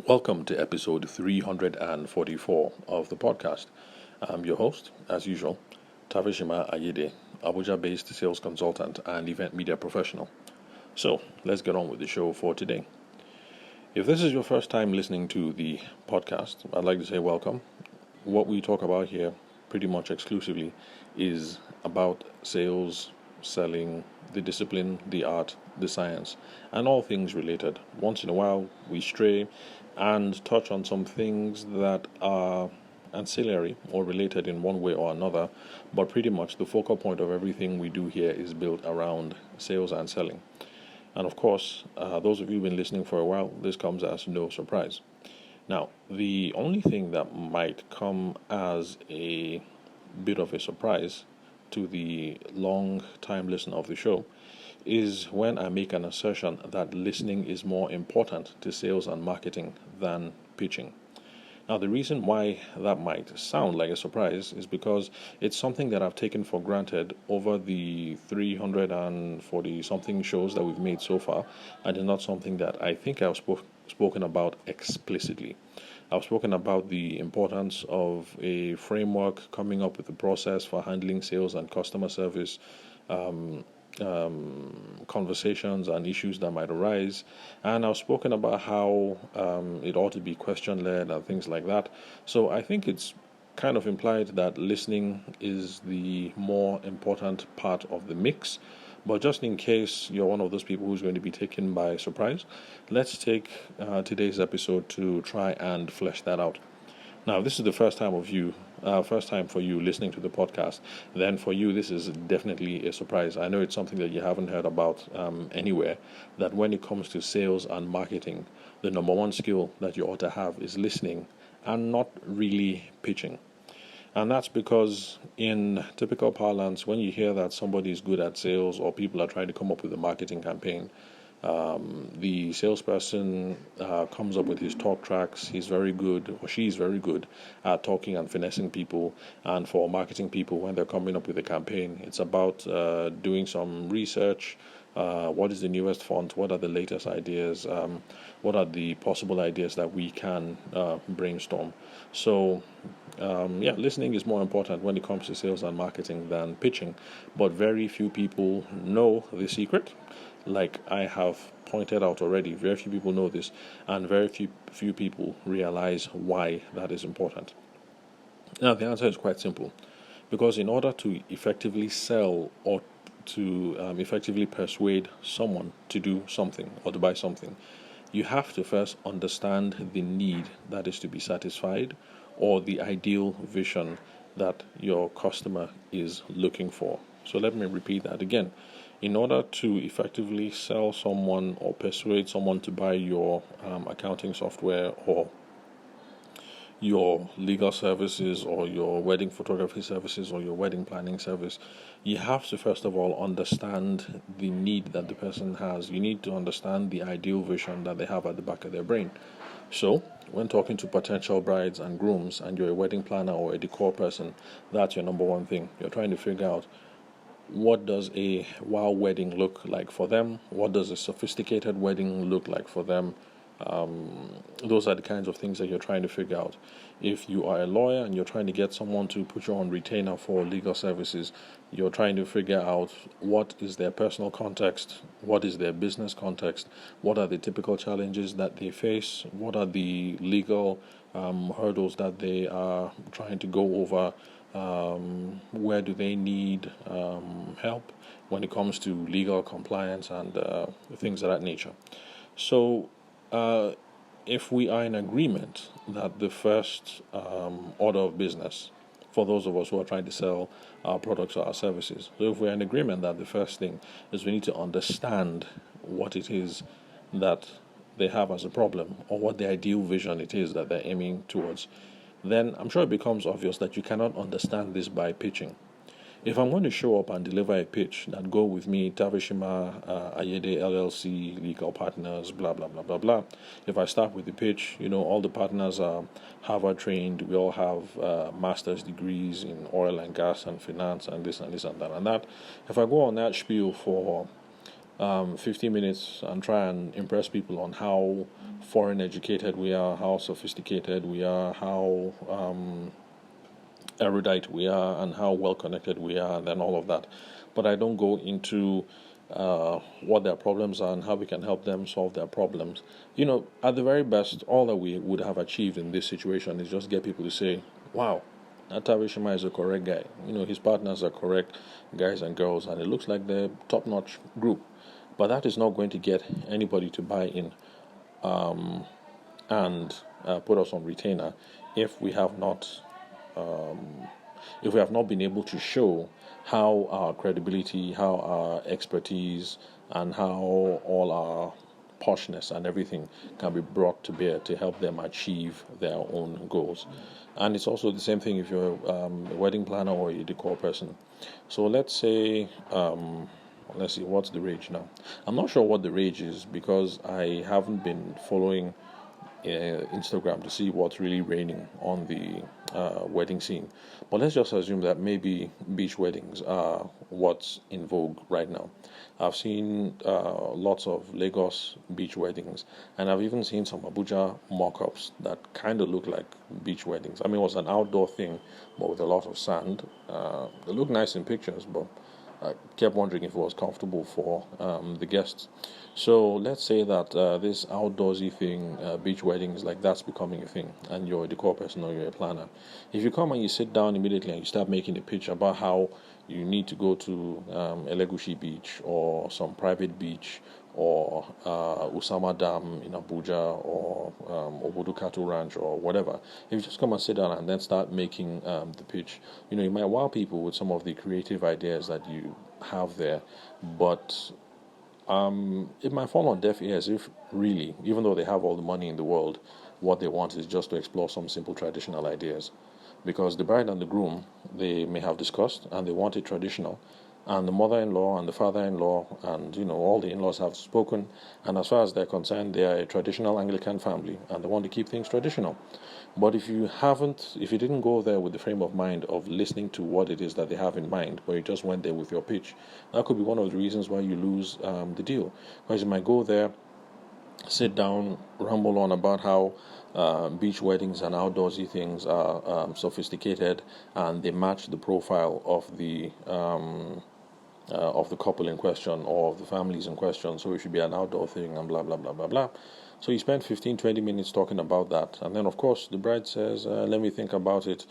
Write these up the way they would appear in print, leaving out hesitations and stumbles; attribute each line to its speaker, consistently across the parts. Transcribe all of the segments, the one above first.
Speaker 1: Welcome to episode 344 of the podcast. I'm your host, as usual, Tavishima Ayede, Abuja based sales consultant and event media professional. So, let's get on with the show for today. If this is your first time listening to the podcast, I'd like to say welcome. What we talk about here, pretty much exclusively, is about sales, selling, the discipline, the art, the science, and all things related. Once in a while, we stray and touch on some things that are ancillary or related in one way or another, but pretty much the focal point of everything we do here is built around sales and selling. And of course, those of you who've been listening for a while, this comes as no surprise. Now, the only thing that might come as a bit of a surprise to the long time listener of the show is when I make an assertion that listening is more important to sales and marketing than pitching. Now, the reason why that might sound like a surprise is because it's something that I've taken for granted over the 340 something shows that we've made so far, and it's not something that I think I've spoken about explicitly. I've spoken about the importance of a framework, coming up with a process for handling sales and customer service conversations and issues that might arise. And I've spoken about how it ought to be question led and things like that. So I think it's kind of implied that listening is the more important part of the mix. But just in case you're one of those people who's going to be taken by surprise, let's take today's episode to try and flesh that out. Now, this is the first time for you listening to the podcast. Then for you, this is definitely a surprise. I know it's something that you haven't heard about anywhere, that when it comes to sales and marketing, the number one skill that you ought to have is listening and not really pitching. And that's because in typical parlance, when you hear that somebody is good at sales or people are trying to come up with a marketing campaign, the salesperson comes up with his talk tracks. He's very good, or she's very good at talking and finessing people. And for marketing people, when they're coming up with a campaign, it's about doing some research. What is the newest font? What are the latest ideas? What are the possible ideas that we can brainstorm? So, listening is more important when it comes to sales and marketing than pitching. But very few people know the secret. Like I have pointed out already, very few people know this, and very few people realize why that is important. Now, the answer is quite simple. Because in order to effectively sell or to effectively persuade someone to do something or to buy something, you have to first understand the need that is to be satisfied or the ideal vision that your customer is looking for. So let me repeat that again. In order to effectively sell someone or persuade someone to buy your accounting software or your legal services or your wedding photography services or your wedding planning service, you have to first of all understand the need that the person has. You need to understand the ideal vision that they have at the back of their brain. So, when talking to potential brides and grooms and you're a wedding planner or a decor person, that's your number one thing. You're trying to figure out, what does a wow wedding look like for them? What does a sophisticated wedding look like for them? Those are the kinds of things that you're trying to figure out. If you are a lawyer and you're trying to get someone to put you on retainer for legal services, you're trying to figure out what is their personal context, what is their business context, what are the typical challenges that they face, what are the legal hurdles that they are trying to go over, where do they need help when it comes to legal compliance and things of that nature. So, if we are in agreement that the first order of business for those of us who are trying to sell our products or our services, so if we're in agreement that the first thing is we need to understand what it is that they have as a problem or what the ideal vision it is that they're aiming towards, then I'm sure it becomes obvious that you cannot understand this by pitching. If I'm going to show up and deliver a pitch that go with me, Tavishima Ayede LLC, legal partners, blah, blah, blah, blah, blah. If I start with the pitch, all the partners are Harvard trained. We all have master's degrees in oil and gas and finance and this and this and that and that. If I go on that spiel for 50 minutes and try and impress people on how foreign educated we are, how sophisticated we are, how erudite we are, and how well connected we are, and then all of that. But I don't go into what their problems are and how we can help them solve their problems. At the very best, all that we would have achieved in this situation is just get people to say, wow, Atavi Shima is a correct guy. His partners are correct guys and girls, and it looks like the top notch group. But that is not going to get anybody to buy in and put us on retainer if we have not been able to show how our credibility, how our expertise, and how all our poshness and everything can be brought to bear to help them achieve their own goals. And it's also the same thing if you're a wedding planner or a decor person. So let's say, let's see, what's the rage now? I'm not sure what the rage is because I haven't been following Instagram to see what's really raining on the wedding scene. But let's just assume that maybe beach weddings are what's in vogue right now. I've seen lots of Lagos beach weddings, and I've even seen some Abuja mock-ups that kind of look like beach weddings. I mean, it was an outdoor thing, but with a lot of sand. They look nice in pictures, but I kept wondering if it was comfortable for the guests. So let's say that this outdoorsy thing, beach weddings, like that's becoming a thing, and you're a decor person or you're a planner. If you come and you sit down immediately and you start making a pitch about how you need to go to Elegushi Beach or some private beach or Usama Dam in Abuja or Obudu Cattle Ranch or whatever, if you just come and sit down and then start making the pitch, you might wow people with some of the creative ideas that you have there, but it might fall on deaf ears if really, even though they have all the money in the world, what they want is just to explore some simple traditional ideas. Because the bride and the groom, they may have discussed and they want it traditional, and the mother-in-law and the father-in-law and all the in-laws have spoken, and as far as they're concerned, they are a traditional Anglican family and they want to keep things traditional. But if you didn't go there with the frame of mind of listening to what it is that they have in mind, but you just went there with your pitch, that could be one of the reasons why you lose the deal. Because you might go there, sit down, ramble on about how beach weddings and outdoorsy things are sophisticated and they match the profile of the couple in question or of the families in question, so it should be an outdoor thing and blah blah blah blah blah. So you spend 15-20 minutes talking about that, and then of course the bride says, let me think about it.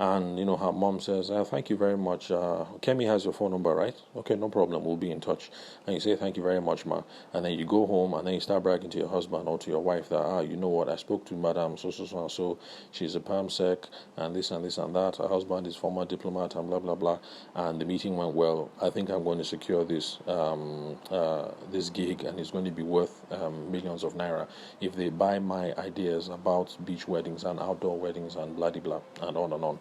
Speaker 1: And her mom says, thank you very much. Kemi has your phone number, right? Okay, no problem, we'll be in touch. And you say, thank you very much, ma. And then you go home and then you start bragging to your husband or to your wife that, you know what, I spoke to madam so and so, she's a perm sec and this and this and that, her husband is former diplomat and blah blah blah, and the meeting went well. I think I'm going to secure this this gig, and it's going to be worth millions of naira if they buy my ideas about beach weddings and outdoor weddings and blah blah and on and on.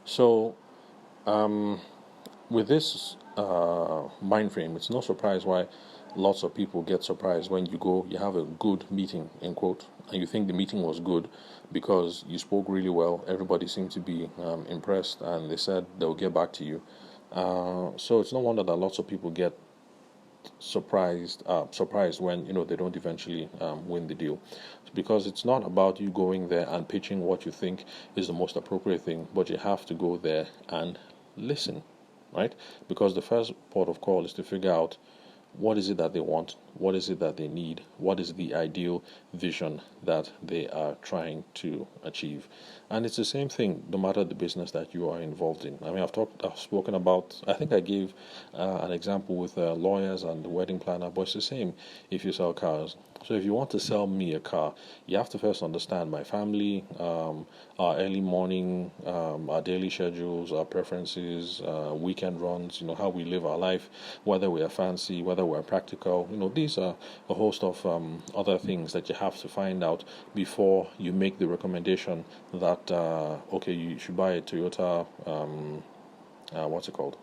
Speaker 1: So, with this mind frame, it's no surprise why lots of people get surprised when you have a good meeting, in quote, and you think the meeting was good because you spoke really well. Everybody seemed to be impressed, and they said they'll get back to you. So it's no wonder that lots of people get surprised when they don't eventually win the deal, because it's not about you going there and pitching what you think is the most appropriate thing, but you have to go there and listen, right? Because the first port of call is to figure out what is it that they want, what is it that they need, what is the ideal vision that they are trying to achieve. And it's the same thing no matter the business that you are involved in. I mean, I've spoken about, I think I gave an example with lawyers and the wedding planner, but it's the same if you sell cars. So if you want to sell me a car, you have to first understand my family, our early morning, our daily schedules, our preferences, weekend runs, how we live our life, whether we are fancy, whether we're practical. These are a host of other things that you have to find out before you make the recommendation that, okay, you should buy a Toyota, what's it called?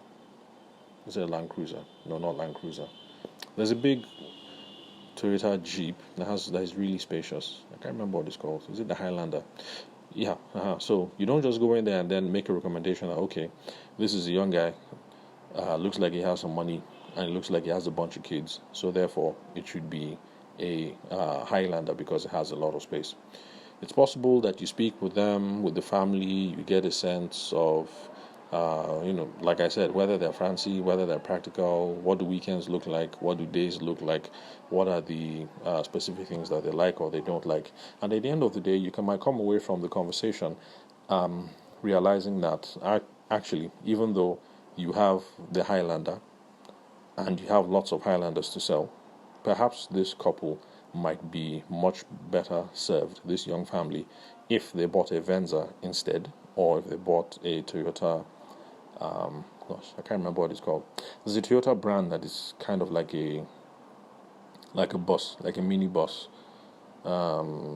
Speaker 1: Is it a Land Cruiser? No, not Land Cruiser. There's a big Toyota Jeep that is really spacious. I can't remember what it's called. Is it the Highlander? Yeah. So you don't just go in there and then make a recommendation that, okay, this is a young guy, looks like he has some money, and it looks like he has a bunch of kids, so therefore it should be a Highlander because it has a lot of space. It's possible that you speak with them, with the family, you get a sense of, like I said, whether they're fancy, whether they're practical, what do weekends look like, what do days look like, what are the specific things that they like or they don't like. And at the end of the day, might come away from the conversation realizing that actually, even though you have the Highlander and you have lots of Highlanders to sell, perhaps this couple might be much better served, this young family, if they bought a Venza instead, or if they bought a Toyota. I can't remember what it's called. There's a Toyota brand that is kind of like a bus, like a mini bus.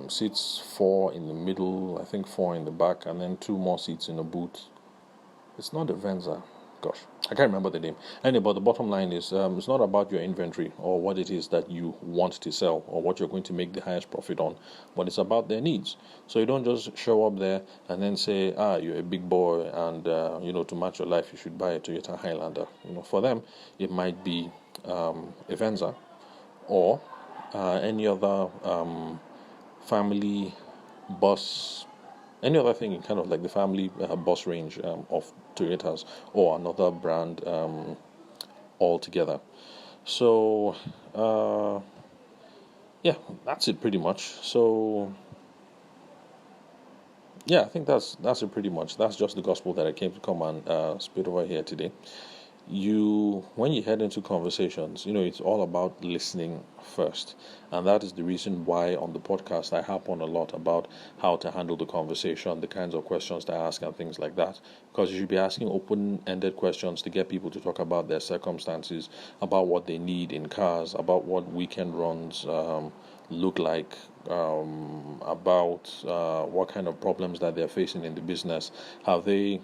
Speaker 1: Seats 4 in the middle, I think 4 in the back, and then 2 more seats in the boot. It's not a Venza. Gosh, I can't remember the name. Anyway, but the bottom line is it's not about your inventory or what it is that you want to sell or what you're going to make the highest profit on, but it's about their needs. So you don't just show up there and then say, you're a big boy and, to match your life, you should buy a Toyota Highlander. For them, it might be a Venza or any other family bus, any other thing in kind of like the family bus range of Toyotas or another brand altogether. So that's it pretty much. So I think that's it pretty much. That's just the gospel that I came to come and spit over here today. When you head into conversations, it's all about listening first, and that is the reason why on the podcast I harp on a lot about how to handle the conversation, the kinds of questions to ask and things like that, because you should be asking open-ended questions to get people to talk about their circumstances, about what they need in cars, about what weekend runs look like, about what kind of problems that they're facing in the business. Have they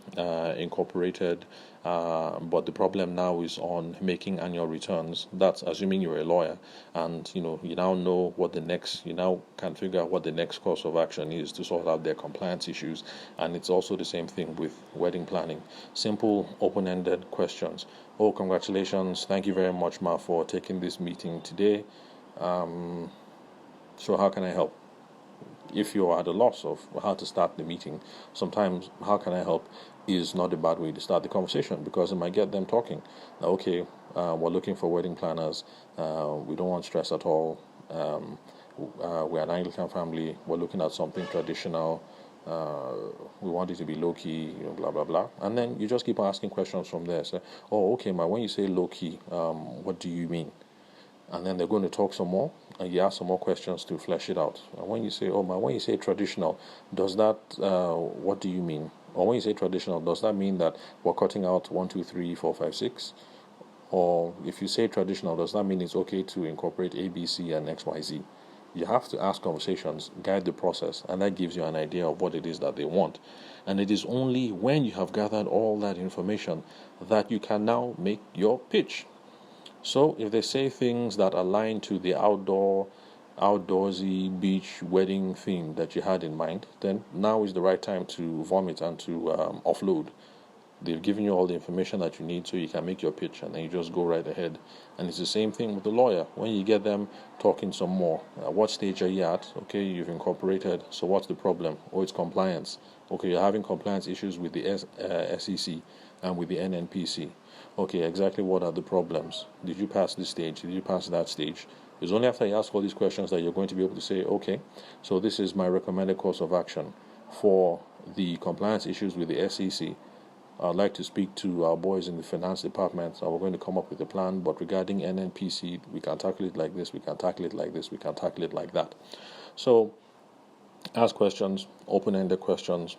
Speaker 1: incorporated but the problem now is on making annual returns? That's assuming you're a lawyer and you now know what you now can figure out what the next course of action is to sort out their compliance issues. And it's also the same thing with wedding planning. Simple open-ended questions. Oh, congratulations, thank you very much, Ma, for taking this meeting today. So how can I help? If you're at a loss of how to start the meeting, sometimes how can I help is not a bad way to start the conversation, because it might get them talking. Okay, we're looking for wedding planners. We don't want stress at all. We're an Anglican family. We're looking at something traditional. We want it to be low-key, blah, blah, blah. And then you just keep asking questions from there. So, okay, ma, when you say low-key, what do you mean? And then they're going to talk some more, and you ask some more questions to flesh it out. And when you say, when you say traditional, does that, what do you mean? Or when you say traditional, does that mean that we're cutting out 1, 2, 3, 4, 5, 6? Or if you say traditional, does that mean it's okay to incorporate A, B, C, and X, Y, Z? You have to ask conversations, guide the process, and that gives you an idea of what it is that they want. And it is only when you have gathered all that information that you can now make your pitch. So if they say things that align to the outdoorsy beach wedding theme that you had in mind, then now is the right time to vomit and to offload. They've given you all the information that you need so you can make your pitch, and then you just go right ahead. And it's the same thing with the lawyer. When you get them talking some more, what stage are you at? Okay, you've incorporated, so what's the problem? Oh, it's compliance. Okay, you're having compliance issues with the SEC and with the NNPC. Okay, exactly what are the problems? Did you pass this stage? Did you pass that stage? It's only after you ask all these questions that you're going to be able to say, okay, so this is my recommended course of action for the compliance issues with the SEC. I'd like to speak to our boys in the finance department, and we're going to come up with a plan. But regarding NNPC, we can tackle it like this, we can tackle it like this, we can tackle it like that. So ask questions, open-ended questions,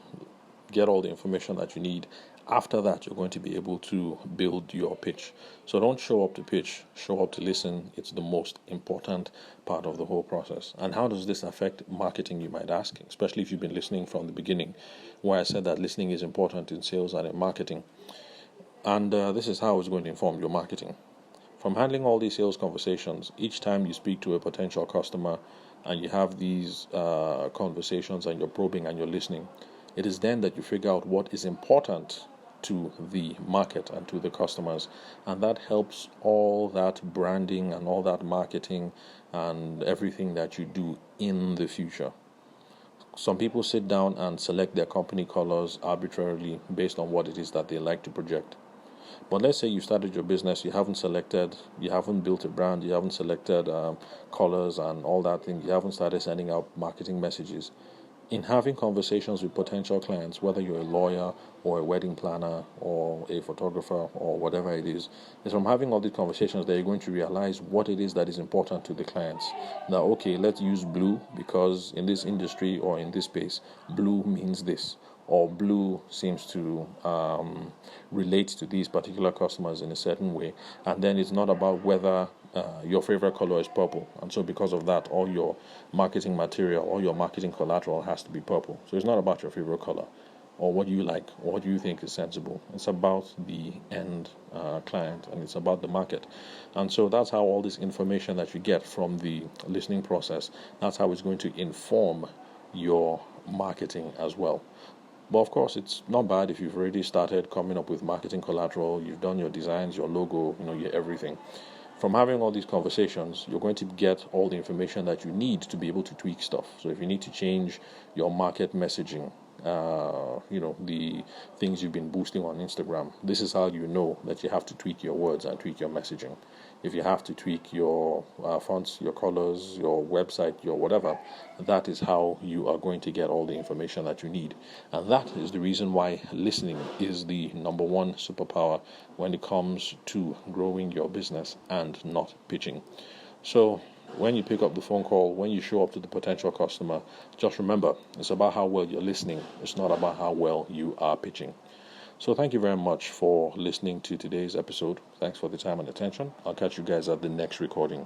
Speaker 1: get all the information that you need. After that, you're going to be able to build your pitch. So don't show up to pitch, show up to listen. It's the most important part of the whole process. And how does this affect marketing, you might ask, especially if you've been listening from the beginning, where I said that listening is important in sales and in marketing. And this is how it's going to inform your marketing. From handling all these sales conversations, each time you speak to a potential customer and you have these conversations and you're probing and you're listening, it is then that you figure out what is important to the market and to the customers, and that helps all that branding and all that marketing and everything that you do in the future. Some people sit down and select their company colors arbitrarily based on what it is that they like to project. But let's say you started your business, you haven't built a brand, you haven't selected colors and all that thing, you haven't started sending out marketing messages. In having conversations with potential clients, whether you're a lawyer or a wedding planner or a photographer or whatever it is from having all these conversations that you're going to realize what it is that is important to the clients. Now, okay, let's use blue because in this industry or in this space, blue means this, or blue seems to relate to these particular customers in a certain way. And then it's not about whether your favorite color is purple, and so because of that, all your marketing material, all your marketing collateral has to be purple. So it's not about your favorite color or what you like or what you think is sensible. It's about the end client, and it's about the market. And so that's how all this information that you get from the listening process, that's how it's going to inform your marketing as well. But of course, it's not bad if you've already started coming up with marketing collateral, you've done your designs, your logo, your everything. From having all these conversations, you're going to get all the information that you need to be able to tweak stuff. So if you need to change your market messaging, the things you've been boosting on Instagram, this is how you know that you have to tweak your words and tweak your messaging. If you have to tweak your fonts, your colors, your website, your whatever, that is how you are going to get all the information that you need. And that is the reason why listening is the number one superpower when it comes to growing your business and not pitching. So when you pick up the phone call, when you show up to the potential customer, just remember, it's about how well you're listening. It's not about how well you are pitching. So thank you very much for listening to today's episode. Thanks for the time and attention. I'll catch you guys at the next recording.